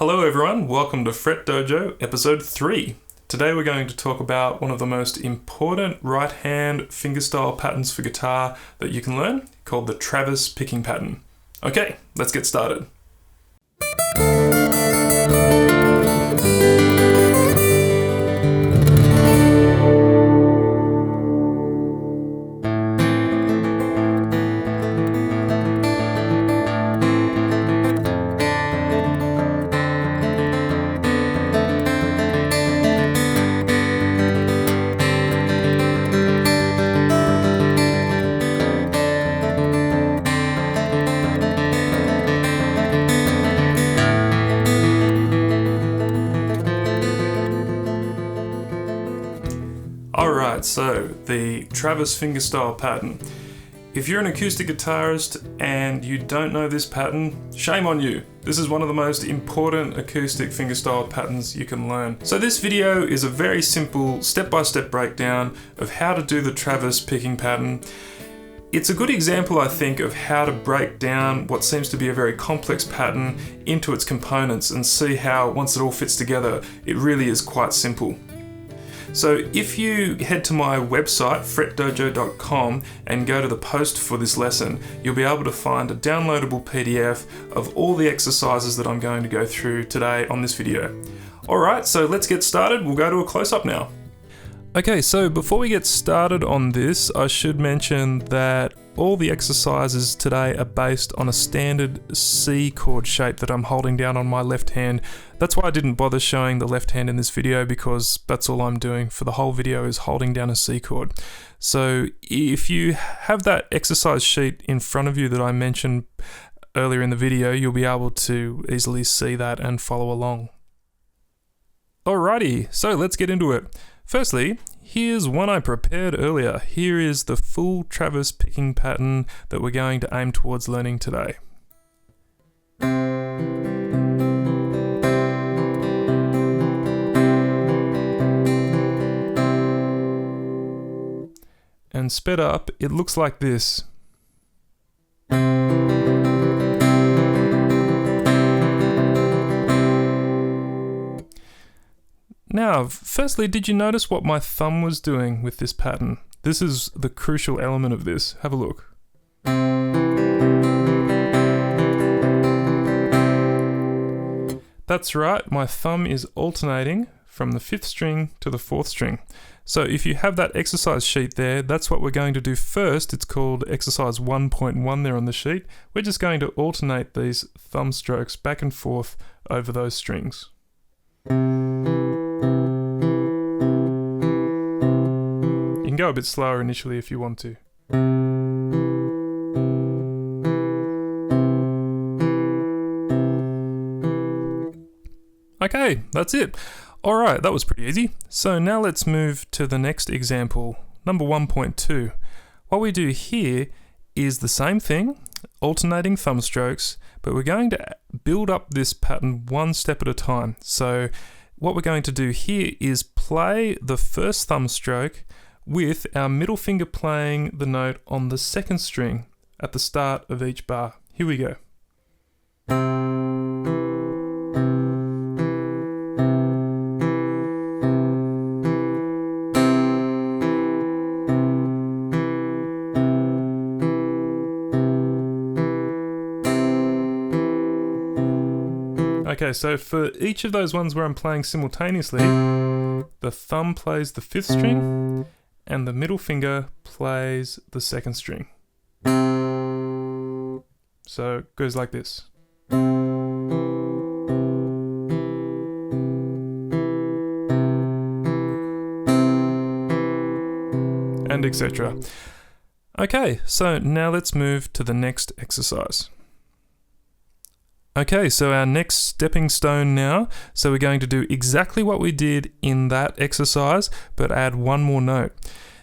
Hello everyone, welcome to Fret Dojo episode 3. Today we're going to talk about one of the most important right-hand fingerstyle patterns for guitar that you can learn, called the Travis picking pattern. Okay, let's get started. Alright, so the Travis fingerstyle pattern. If you're an acoustic guitarist and you don't know this pattern, shame on you. This is one of the most important acoustic fingerstyle patterns you can learn. So this video is a very simple step-by-step breakdown of how to do the Travis picking pattern. It's a good example, I think, of how to break down what seems to be a very complex pattern into its components and see how, once it all fits together, it really is quite simple. So if you head to my website, FretDojo.com, and go to the post for this lesson, you'll be able to find a downloadable PDF of all the exercises that I'm going to go through today on this video. Alright, so let's get started. We'll go to a close-up now. Okay, so before we get started on this, I should mention that all the exercises today are based on a standard C chord shape that I'm holding down on my left hand. That's why I didn't bother showing the left hand in this video, because that's all I'm doing for the whole video is holding down a C chord. So if you have that exercise sheet in front of you that I mentioned earlier in the video, you'll be able to easily see that and follow along. Alrighty, so let's get into it. Firstly, here's one I prepared earlier. Here is the full Travis picking pattern that we're going to aim towards learning today. And sped up, it looks like this. Now, firstly, did you notice what my thumb was doing with this pattern? This is the crucial element of this. Have a look. That's right, my thumb is alternating from the 5th string to the 4th string. So if you have that exercise sheet there, that's what we're going to do first. It's called exercise 1.1 there on the sheet. We're just going to alternate these thumb strokes back and forth over those strings. You can go a bit slower initially if you want to. Okay, that's it. Alright, that was pretty easy. So now let's move to the next example, number 1.2. What we do here is the same thing, alternating thumb strokes, but we're going to build up this pattern one step at a time. So what we're going to do here is play the first thumb stroke with our middle finger playing the note on the 2nd string at the start of each bar. Here we go. Okay, so for each of those ones where I'm playing simultaneously, the thumb plays the 5th string and the middle finger plays the 2nd string. So it goes like this. And etc. Okay, so now let's move to the next exercise. Okay, so our next stepping stone now. So we're going to do exactly what we did in that exercise, but add one more note.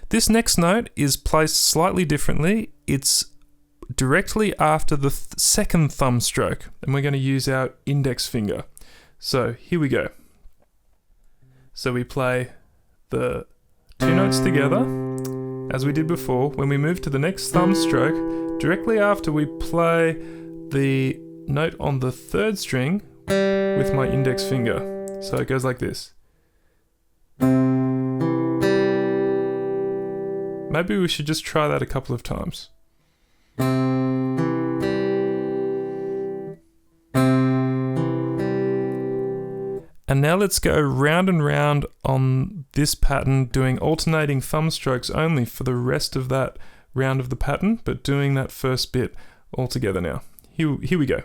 This next note is placed slightly differently. It's directly after the 2nd thumb stroke, and we're going to use our index finger. So here we go. So we play the 2 notes together, as we did before. When we move to the next thumb stroke, directly after we play the note on the 3rd string, with my index finger. So it goes like this. Maybe we should just try that a couple of times. And now let's go round and round on this pattern, doing alternating thumb strokes only for the rest of that round of the pattern, but doing that first bit all together now. Here we go.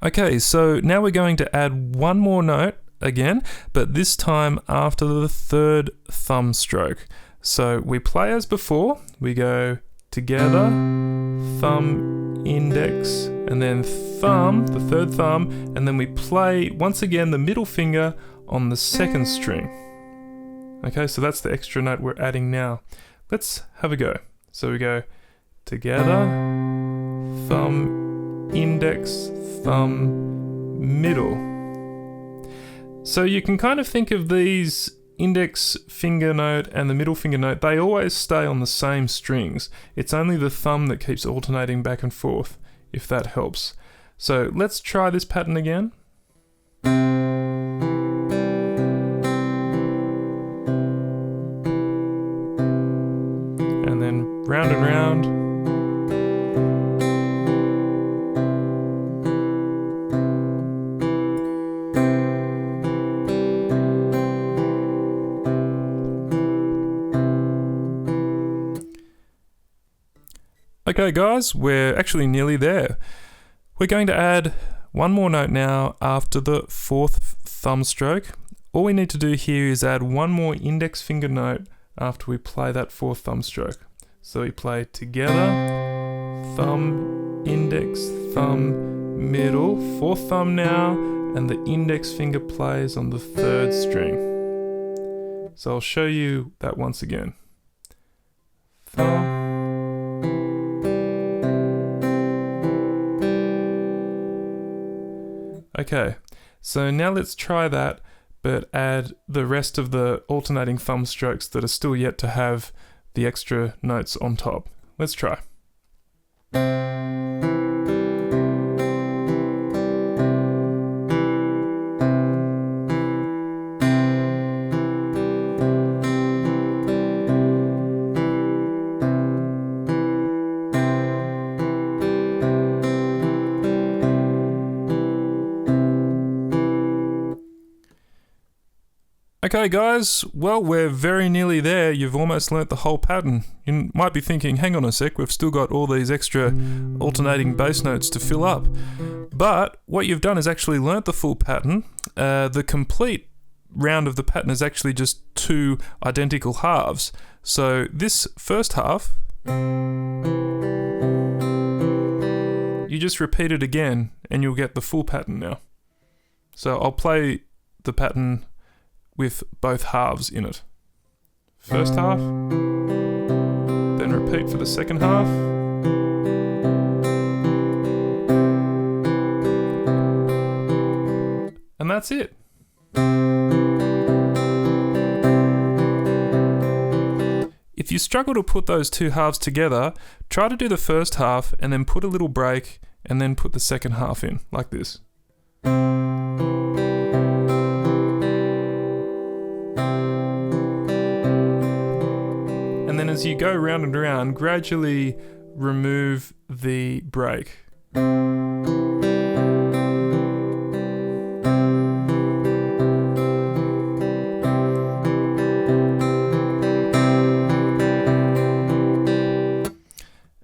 Okay, so now we're going to add one more note again, but this time after the third thumb stroke. So we play as before, we go together, thumb, index, and then thumb, the third thumb, and then we play once again the middle finger on the second string. Okay, so that's the extra note we're adding now. Let's have a go. So we go together, thumb, index, thumb, middle. So you can kind of think of these index finger note and the middle finger note, they always stay on the same strings. It's only the thumb that keeps alternating back and forth, if that helps. So let's try this pattern again. And then round and round. Okay guys, we're actually nearly there. We're going to add one more note now after the fourth thumb stroke. All we need to do here is add one more index finger note after we play that fourth thumb stroke. So we play together, thumb, index, thumb, middle, fourth thumb now, and the index finger plays on the third string. So I'll show you that once again. Thumb. Okay, so now let's try that, but add the rest of the alternating thumb strokes that are still yet to have the extra notes on top. Let's try. Okay guys, well we're very nearly there. You've almost learnt the whole pattern. You might be thinking, hang on a sec, we've still got all these extra alternating bass notes to fill up. But what you've done is actually learnt the full pattern. The complete round of the pattern is actually just two identical halves. So this first half, you just repeat it again and you'll get the full pattern now. So I'll play the pattern with both halves in it. First half, then repeat for the second half. And that's it. If you struggle to put those two halves together, try to do the first half and then put a little break and then put the second half in, like this. And then as you go round and round, gradually remove the break.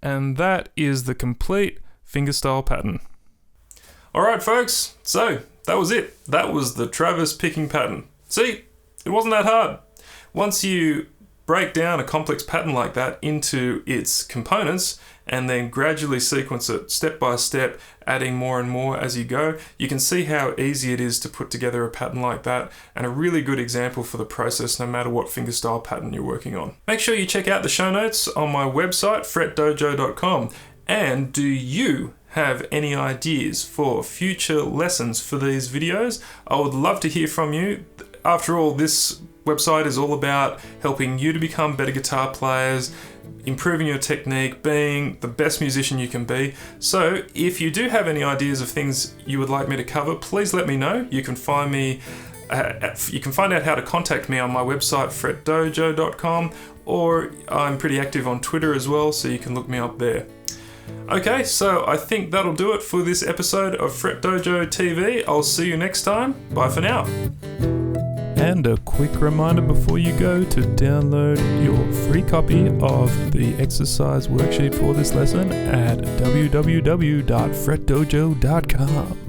And that is the complete fingerstyle pattern. Alright folks, so that was it. That was the Travis picking pattern. See, it wasn't that hard. Once you break down a complex pattern like that into its components and then gradually sequence it step by step, adding more and more as you go, you can see how easy it is to put together a pattern like that, and a really good example for the process no matter what fingerstyle pattern you're working on. Make sure you check out the show notes on my website, FretDojo.com. And do you have any ideas for future lessons for these videos? I would love to hear from you. After all, this website is all about helping you to become better guitar players, improving your technique, being the best musician you can be. So if you do have any ideas of things you would like me to cover, please let me know. You can find me you can find out how to contact me on my website, FretDojo.com, or I'm pretty active on Twitter as well, so you can look me up there. Okay, so I think that'll do it for this episode of Fret Dojo TV. I'll see you next time. Bye for now. And a quick reminder before you go to download your free copy of the exercise worksheet for this lesson at www.FretDojo.com.